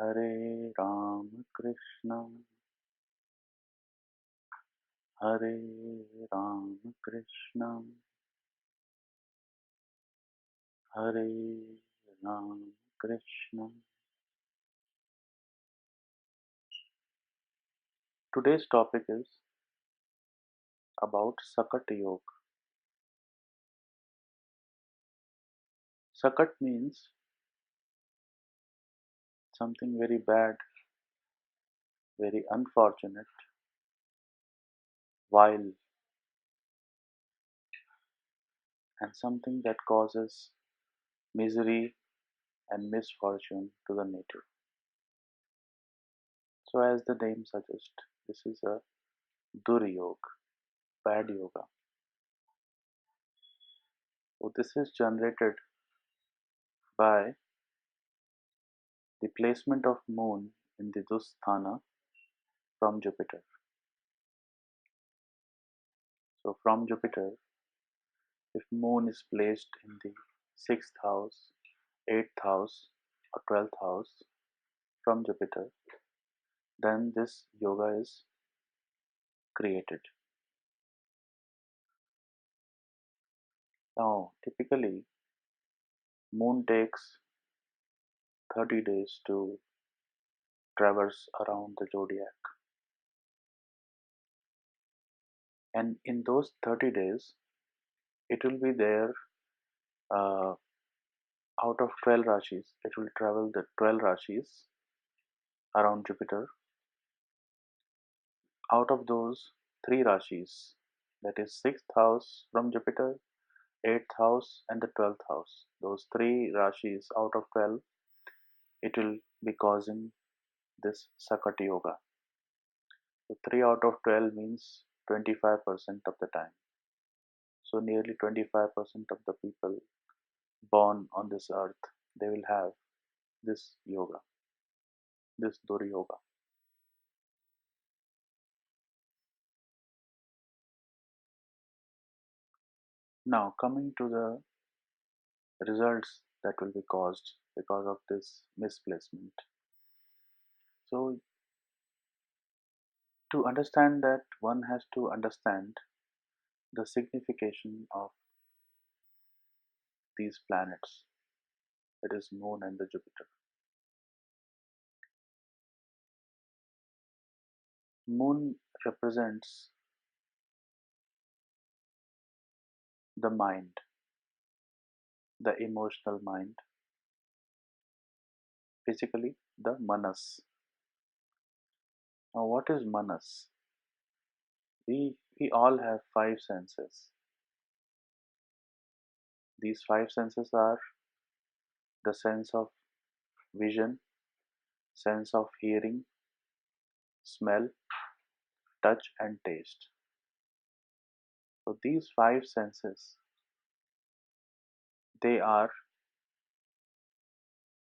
Hare Ram Krishna, Hare Ram Krishna, Hare Ram Krishna. Today's topic is about Sakat Yog. Sakat means something very bad, very unfortunate, vile, and something that causes misery and misfortune to the native. So, as the name suggests, this is a Duryog, bad yoga. So, this is generated by the placement of moon in the Dusthana from Jupiter. So, from Jupiter, if moon is placed in the 6th house, 8th house, or 12th house from Jupiter, then this yoga is created. Now, typically, moon takes 30 days to traverse around the zodiac, and in those 30 days, it will be there uh, out of 12 rashis. It will travel the 12 rashis around Jupiter. Out of those, 3 rashis, that is 6th house from Jupiter, 8th house, and the 12th house. Those 3 rashis out of 12, it will be causing this Sakat Yoga. So 3 out of 12 means 25% of the time. So nearly 25% of the people born on this earth, they will have this yoga, this Dori Yoga. Now coming to the results that will be caused because of this misplacement. So to understand that, one has to understand the signification of these planets, that is Moon and the Jupiter. Moon represents the mind, the emotional mind, basically the manas. Now, what is manas? We all have 5 senses. These 5 senses are the sense of vision, sense of hearing, smell, touch, and taste. So, these 5 senses, they are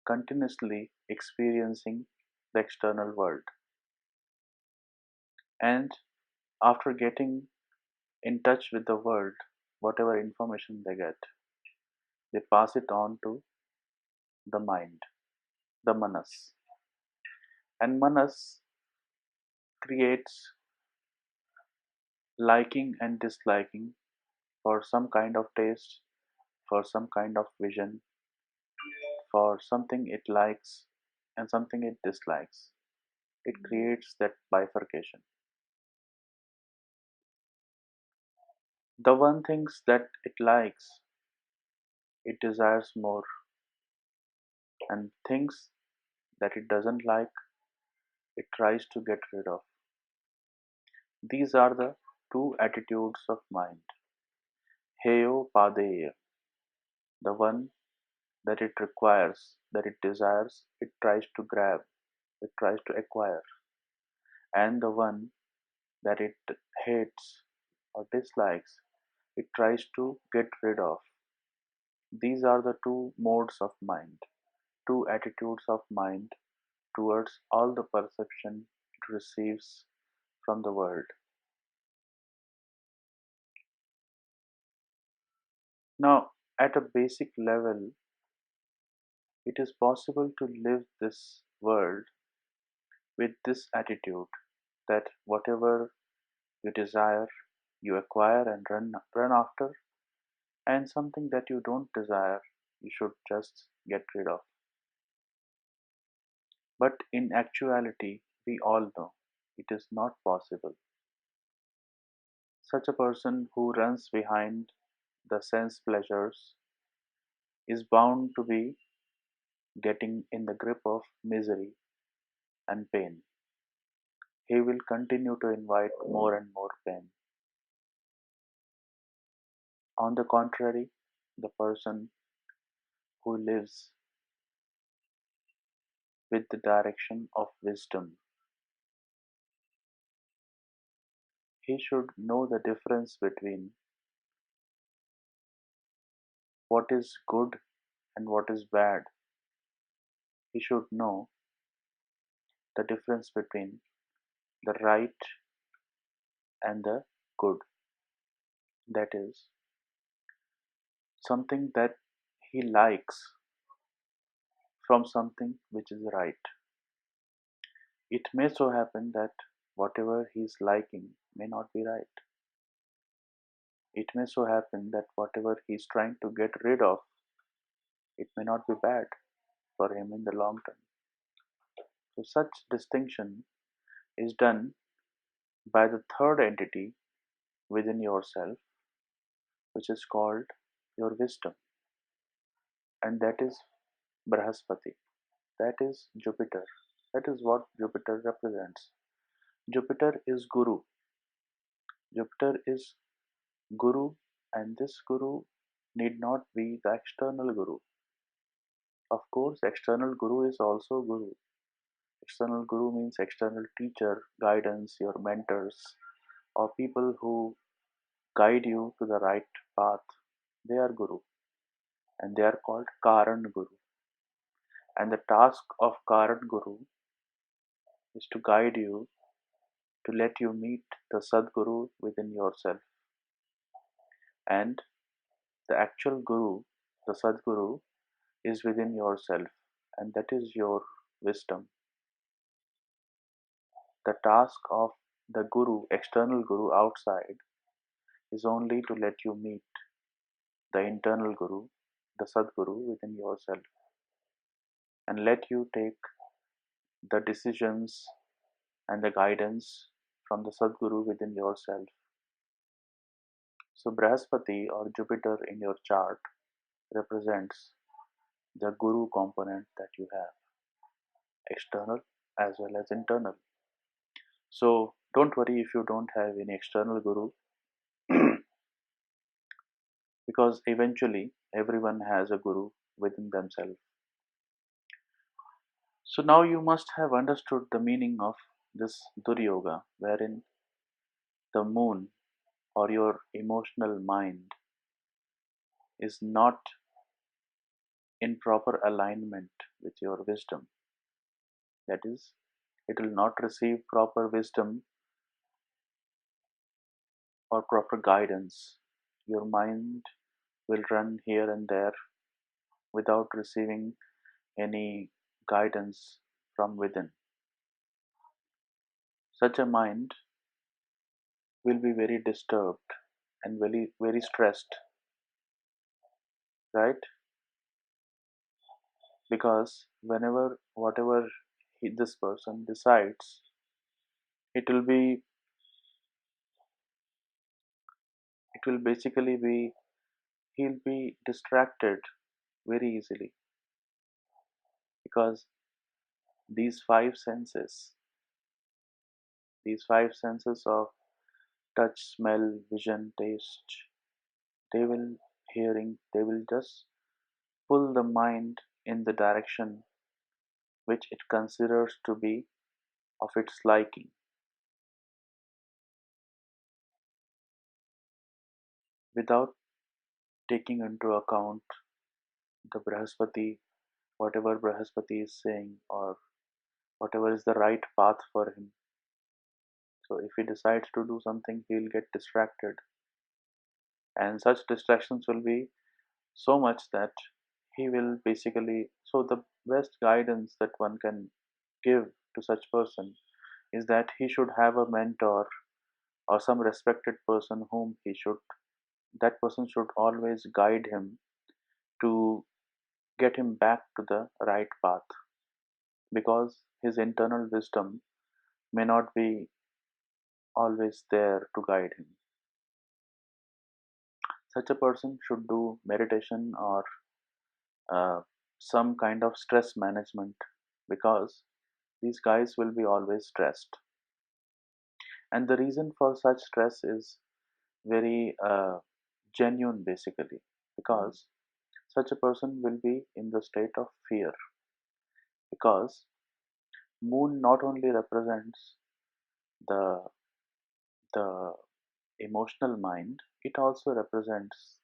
continuously experiencing the external world, and after getting in touch with the world, whatever information they get, they pass it on to the mind, the manas. And manas creates liking and disliking for some kind of taste, for some kind of vision, for something it likes and something it dislikes. It creates that bifurcation. The one things that it likes, it desires more, and things that it doesn't like, it tries to get rid of. These are the two attitudes of mind. Heyo padeya, the one that it requires, that it desires, it tries to grab, it tries to acquire, and the one that it hates or dislikes, it tries to get rid of. These are the two modes of mind, two attitudes of mind towards all the perception it receives from the world. Now, at a basic level, it is possible to live this world with this attitude that whatever you desire, you acquire and run after, and something that you don't desire, you should just get rid of. But in actuality, we all know it is not possible. Such a person who runs behind the sense pleasures is bound to be getting in the grip of misery and pain. He will continue to invite more and more pain. On the contrary, the person who lives with the direction of wisdom, he should know the difference between what is good and what is bad. He should know the difference between the right and the good. That is something that he likes from something which is right. It may so happen that whatever he is liking may not be right. It may so happen that whatever he is trying to get rid of, it may not be bad for him in the long term. So, such distinction is done by the third entity within yourself, which is called your wisdom, and that is Brahaspati, that is Jupiter. That is what Jupiter represents. Jupiter is Guru. Jupiter is Guru, and this Guru need not be the external Guru. Of course, external Guru is also Guru. External Guru means external teacher, guidance, your mentors, or people who guide you to the right path. They are Guru, and they are called Karan Guru. And the task of Karan Guru is to guide you, to let you meet the Sadguru within yourself. And the actual Guru, the Sadguru, is within yourself, and that is your wisdom. The task of the Guru, external Guru outside, is only to let you meet the internal Guru, the Sadguru within yourself, and let you take the decisions and the guidance from the Sadguru within yourself. So, Brahaspati or Jupiter in your chart represents the Guru component that you have, external as well as internal. So, don't worry if you don't have any external Guru, because eventually everyone has a Guru within themselves. So, now you must have understood the meaning of this Duryoga, wherein the moon or your emotional mind is not in proper alignment with your wisdom. That is, it will not receive proper wisdom or proper guidance. Your mind will run here and there without receiving any guidance from within. Such a mind will be very disturbed and very stressed, right? Because whenever whatever this person decides, it will be it will basically be he'll be distracted very easily, because these five senses, these five senses of touch, smell, vision, taste, they will they will just pull the mind in the direction which it considers to be of its liking, without taking into account the Brahaspati, whatever Brahaspati is saying, or whatever is the right path for him. So if he decides to do something, he'll get distracted, and such distractions will be so much that he will basically, so the best guidance that one can give to such person is that he should have a mentor or some respected person whom he should that person should always guide him to get him back to the right path, because his internal wisdom may not be always there to guide him. Such a person should do meditation or uh, some kind of stress management, because these guys will be always stressed. And the reason for such stress is very genuine, basically, because such a person will be in the state of fear, because moon not only represents the the emotional mind, it also represents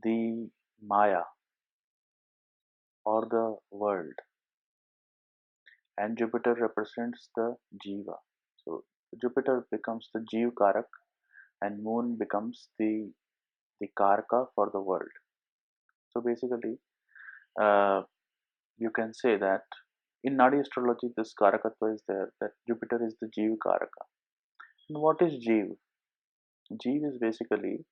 the maya or the world, and Jupiter represents the jiva. So Jupiter becomes the jiv karak, and moon becomes the karaka for the world. So basically, uh, you can say that in Nadi astrology, this karakatva is there, that Jupiter is the jiv karaka. And what is jiv? Jiv is basically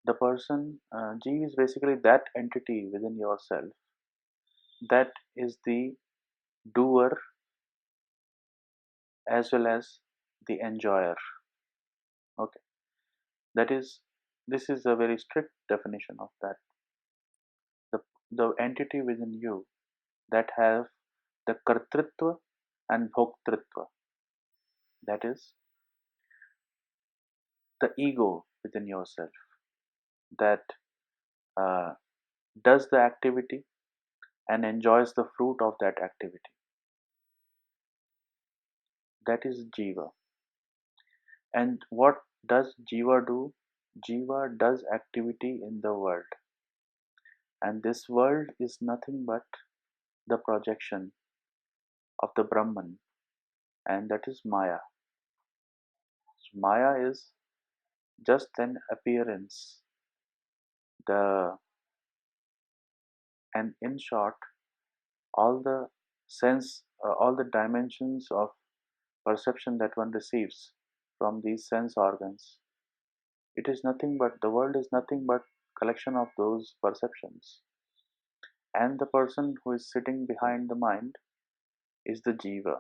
the person, jiv is basically that entity within yourself that is the doer as well as the enjoyer. Okay, that is, this is a very strict definition of that. The, the entity within you that have the kartritva and bhoktritva, that is the ego within yourself that uh, does the activity and enjoys the fruit of that activity. That is jiva. And what does jiva do? Jiva does activity in the world, and this world is nothing but the projection of the Brahman, and that is Maya. So Maya is just an appearance. The and in short, all the all the dimensions of perception that one receives from these sense organs, it is nothing but the world is nothing but collection of those perceptions. And the person who is sitting behind the mind is the jiva,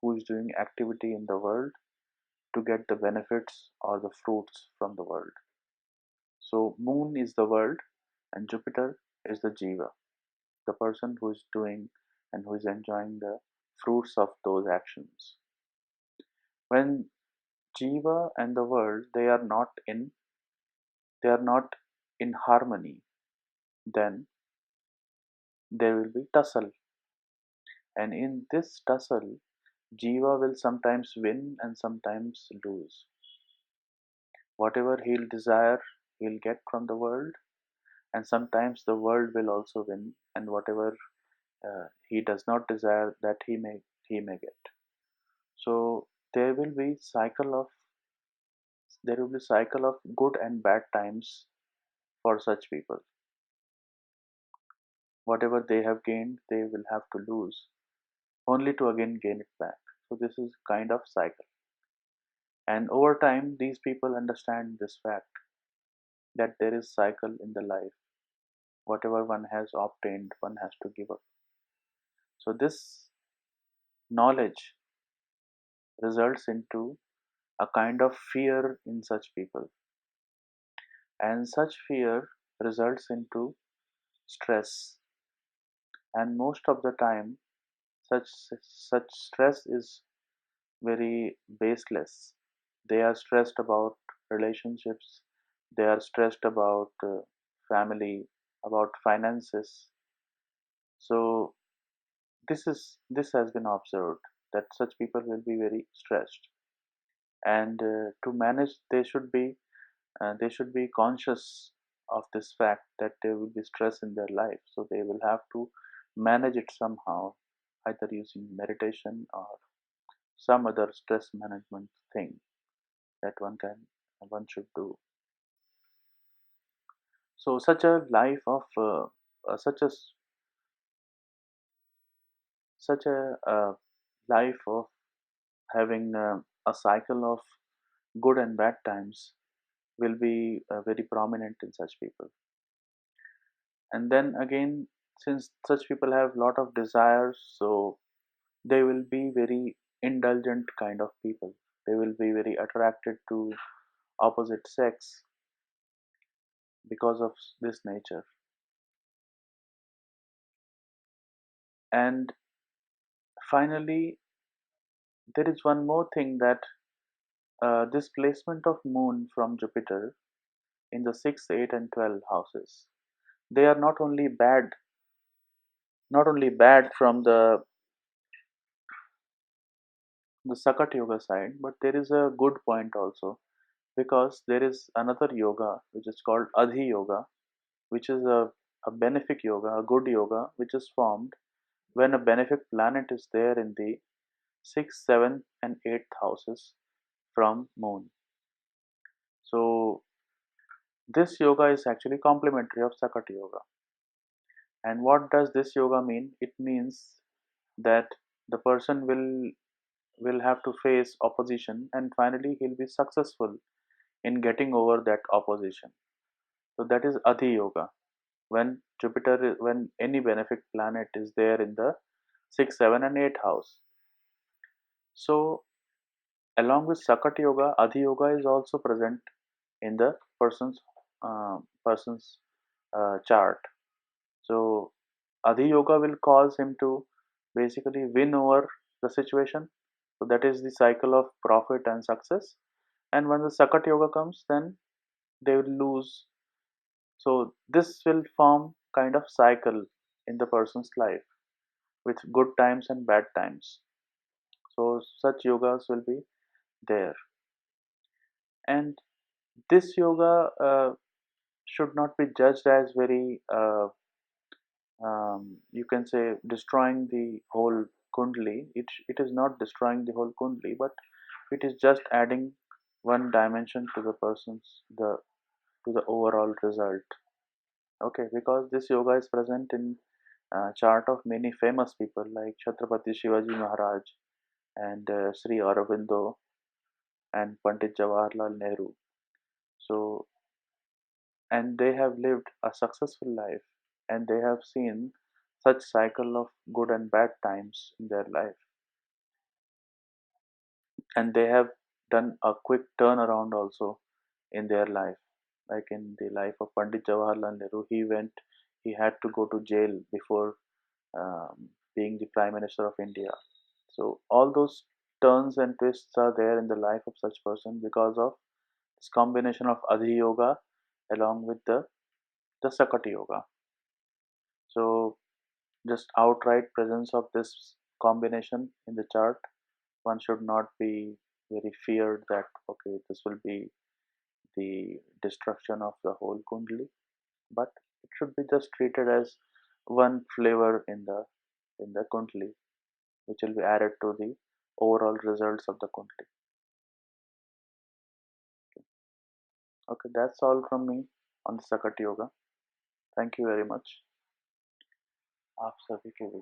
who is doing activity in the world to get the benefits or the fruits from the world. So moon is the world and Jupiter is the jiva, the person who is doing and who is enjoying the fruits of those actions. When jiva and the world they are not in harmony, then there will be tussle. And in this tussle, jiva will sometimes win and sometimes lose. Whatever he'll desire, he'll get from the world, and sometimes the world will also win, and whatever he does not desire, that he may get. So there will be cycle of good and bad times for such people. Whatever they have gained, they will have to lose, only to again gain it back. So this is kind of cycle. And over time, these people understand this fact that there is cycle in the life. Whatever one has obtained, one has to give up. So this knowledge results into a kind of fear in such people, and such fear results into stress. And most of the time, such such stress is very baseless. They are stressed about relationships, they are stressed about family, about finances. So this has been observed that such people will be very stressed, and to manage they should be conscious of this fact that there will be stress in their life, so they will have to manage it somehow, either using meditation or some other stress management thing that one should do. So such a life of such a such a life of having a cycle of good and bad times will be very prominent in such people. And then again, since such people have lot of desires, so they will be very indulgent kind of people. They will be very attracted to opposite sex because of this nature. And finally, there is one more thing that this placement of moon from Jupiter in the 6, 8 and 12 houses, they are not only bad from the Sakat Yoga side, but there is a good point also, because there is another yoga which is called Adhi Yoga, which is a benefic yoga, a good yoga, which is formed when a benefic planet is there in the 6th, 7th, and 8th houses from Moon. So, this yoga is actually complementary of Sakat Yoga. And what does this yoga mean? It means that the person will have to face opposition, and finally he'll be successful in getting over that opposition. So that is Adhi Yoga. When any benefic planet is there in the 6, 7, and 8 house. So along with Sakat Yoga, Adhi Yoga is also present in the person's chart. So Adhi Yoga will cause him to basically win over the situation. So that is the cycle of profit and success. And when the Sakat Yoga comes, then they will lose. So this will form kind of cycle in the person's life with good times and bad times. So such yogas will be there. And this yoga should not be judged as very you can say destroying the whole kundli. It is not destroying the whole kundli, but it is just adding one dimension to the person's the to the overall result. Okay, because this yoga is present in chart of many famous people like Chhatrapati Shivaji Maharaj and Sri Aurobindo and Pandit Jawaharlal Nehru. So, and they have lived a successful life, and they have seen such cycle of good and bad times in their life, and they have done a quick turnaround also in their life. Like in the life of Pandit Jawaharlal Nehru, he had to go to jail before being the Prime Minister of India. So all those turns and twists are there in the life of such person because of this combination of Adhi Yoga along with the Sakati Yoga. So just outright presence of this combination in the chart, one should not be very feared that okay, this will be the destruction of the whole kundali, but it should be just treated as one flavor in the kundali, which will be added to the overall results of the kundali. Okay, that's all from me on the Sakat Yoga. Thank you very much. आप सभी के लिए